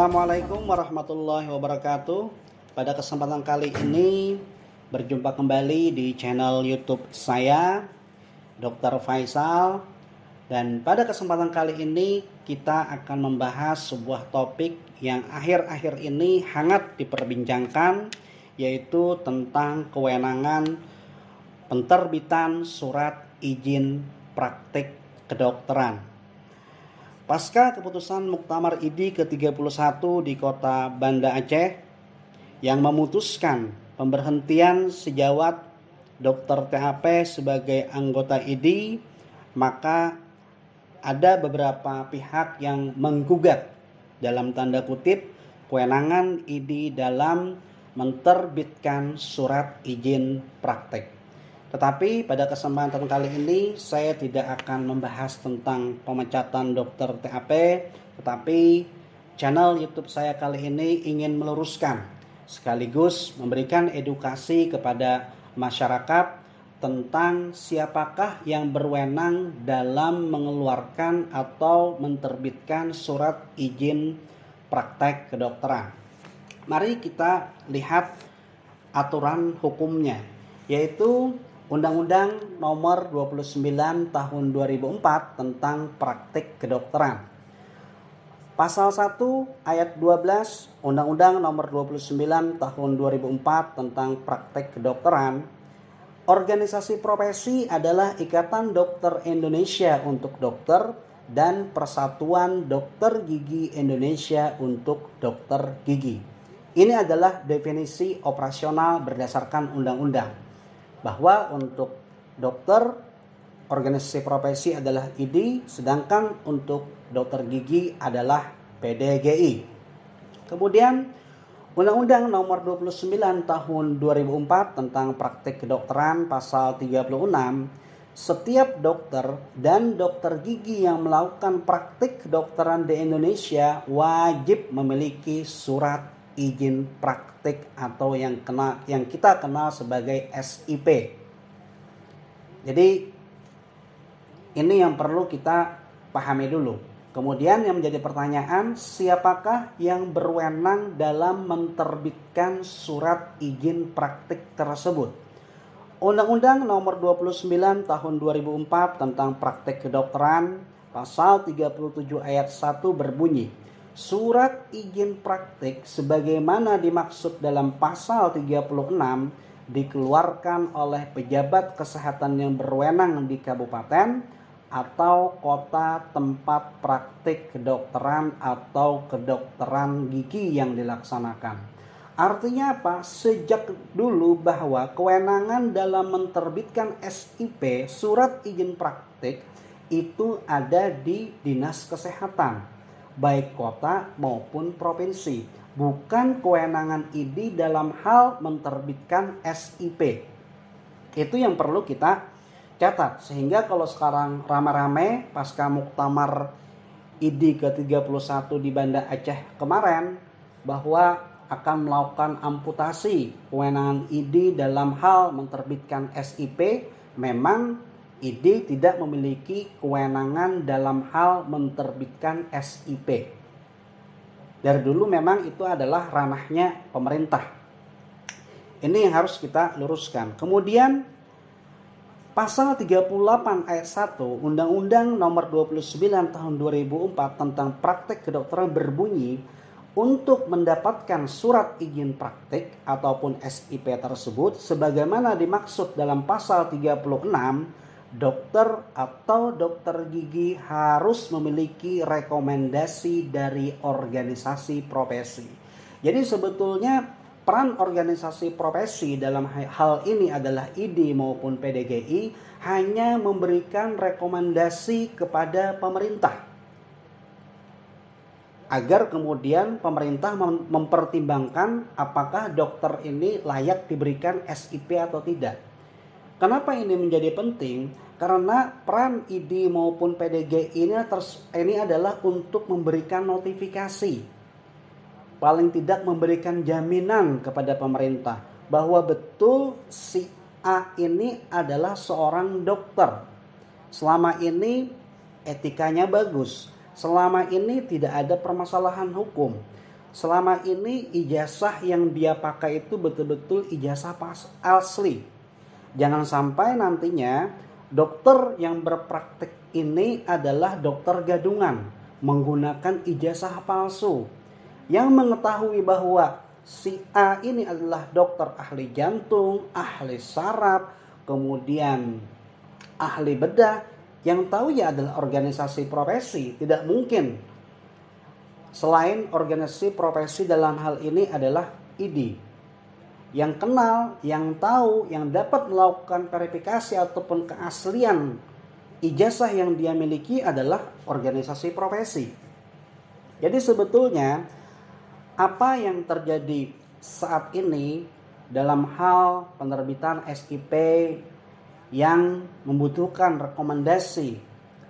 Assalamualaikum warahmatullahi wabarakatuh. Pada kesempatan kali ini berjumpa kembali di channel YouTube saya, Dr. Faisal. Dan pada kesempatan kali ini kita akan membahas sebuah topik yang akhir-akhir ini hangat diperbincangkan, yaitu tentang kewenangan penerbitan surat izin praktik kedokteran. Pasca keputusan Muktamar ID ke-31 di kota Banda Aceh yang memutuskan pemberhentian sejawat Dr. THP sebagai anggota ID, maka ada beberapa pihak yang menggugat dalam tanda kutip kewenangan ID dalam menerbitkan surat izin praktek. Tetapi pada kesempatan kali ini saya tidak akan membahas tentang pemecatan Dr. THP, tetapi channel YouTube saya kali ini ingin meluruskan sekaligus memberikan edukasi kepada masyarakat tentang siapakah yang berwenang dalam mengeluarkan atau menerbitkan surat izin praktek kedokteran. Mari kita lihat aturan hukumnya, yaitu Undang-Undang Nomor 29 Tahun 2004 tentang Praktik Kedokteran. Pasal 1 ayat 12 Undang-Undang Nomor 29 Tahun 2004 tentang Praktik Kedokteran. Organisasi profesi adalah Ikatan Dokter Indonesia untuk dokter dan Persatuan Dokter Gigi Indonesia untuk dokter gigi. Ini adalah definisi operasional berdasarkan undang-undang, bahwa untuk dokter organisasi profesi adalah ID, sedangkan untuk dokter gigi adalah PDGI. Kemudian Undang-Undang Nomor 29 Tahun 2004 tentang Praktik Kedokteran pasal 36, setiap dokter dan dokter gigi yang melakukan praktik kedokteran di Indonesia wajib memiliki surat izin praktik atau yang kita kenal sebagai SIP. Jadi ini yang perlu kita pahami dulu. Kemudian yang menjadi pertanyaan, siapakah yang berwenang dalam menerbitkan surat izin praktik tersebut? Undang-Undang Nomor 29 Tahun 2004 tentang Praktik Kedokteran pasal 37 ayat 1 berbunyi, surat izin praktik sebagaimana dimaksud dalam pasal 36 dikeluarkan oleh pejabat kesehatan yang berwenang di kabupaten atau kota tempat praktik kedokteran atau kedokteran gigi yang dilaksanakan. Artinya apa? Sejak dulu bahwa kewenangan dalam menerbitkan SIP, surat izin praktik, itu ada di Dinas Kesehatan, baik kota maupun provinsi. Bukan kewenangan ID dalam hal menerbitkan SIP. Itu yang perlu kita catat. Sehingga kalau sekarang ramai-ramai pasca Muktamar ID ke-31 di Banda Aceh kemarin, bahwa akan melakukan amputasi kewenangan ID dalam hal menerbitkan SIP, memang ID tidak memiliki kewenangan dalam hal menerbitkan SIP. Dari dulu memang itu adalah ranahnya pemerintah. Ini yang harus kita luruskan. Kemudian pasal 38 ayat 1 Undang-Undang Nomor 29 Tahun 2004 tentang Praktik Kedokteran berbunyi, untuk mendapatkan surat izin praktik ataupun SIP tersebut sebagaimana dimaksud dalam pasal 36, dokter atau dokter gigi harus memiliki rekomendasi dari organisasi profesi. Jadi sebetulnya peran organisasi profesi dalam hal ini adalah ID maupun PDGI hanya memberikan rekomendasi kepada pemerintah, agar kemudian pemerintah mempertimbangkan apakah dokter ini layak diberikan SIP atau tidak. Kenapa ini menjadi penting? Karena peran ID maupun PDGI ini adalah untuk memberikan notifikasi, paling tidak memberikan jaminan kepada pemerintah bahwa betul si A ini adalah seorang dokter. Selama ini etikanya bagus, selama ini tidak ada permasalahan hukum. selama ini ijazah yang dia pakai itu betul-betul ijazah asli. Jangan sampai nantinya dokter yang berpraktik ini adalah dokter gadungan, menggunakan ijazah palsu. Yang mengetahui bahwa si A ini adalah dokter ahli jantung, ahli saraf, kemudian ahli bedah, yang tahu ya adalah organisasi profesi. Tidak mungkin selain organisasi profesi dalam hal ini adalah ID. Yang kenal, yang tahu, yang dapat melakukan verifikasi ataupun keaslian ijazah yang dia miliki adalah organisasi profesi. Jadi sebetulnya apa yang terjadi saat ini dalam hal penerbitan SIP yang membutuhkan rekomendasi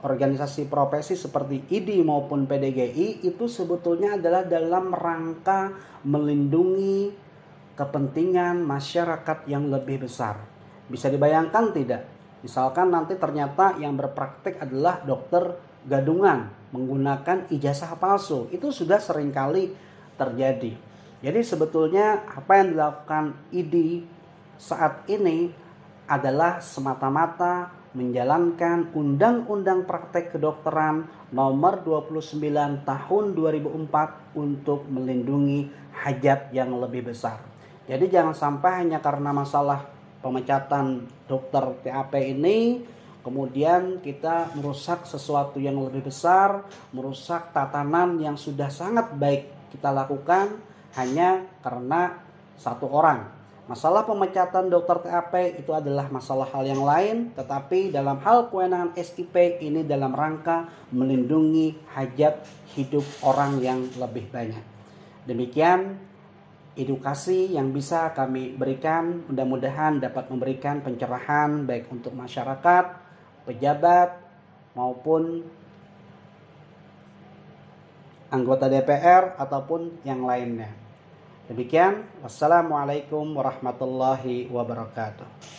organisasi profesi seperti ID maupun PDGI itu sebetulnya adalah dalam rangka melindungi kepentingan masyarakat yang lebih besar. Bisa dibayangkan tidak? Misalkan nanti ternyata yang berpraktik adalah dokter gadungan menggunakan ijazah palsu. Itu sudah seringkali terjadi. Jadi sebetulnya apa yang dilakukan ID saat ini adalah semata-mata menjalankan Undang-Undang Praktek Kedokteran Nomor 29 Tahun 2004 untuk melindungi hajat yang lebih besar. Jadi jangan sampai hanya karena masalah pemecatan dokter TAP ini kemudian kita merusak sesuatu yang lebih besar, merusak tatanan yang sudah sangat baik kita lakukan hanya karena satu orang. Masalah pemecatan dokter TAP itu adalah masalah hal yang lain, tetapi dalam hal kewenangan SIP ini dalam rangka melindungi hajat hidup orang yang lebih banyak. Demikian edukasi yang bisa kami berikan, mudah-mudahan dapat memberikan pencerahan baik untuk masyarakat, pejabat, maupun anggota DPR ataupun yang lainnya. Demikian, wassalamualaikum warahmatullahi wabarakatuh.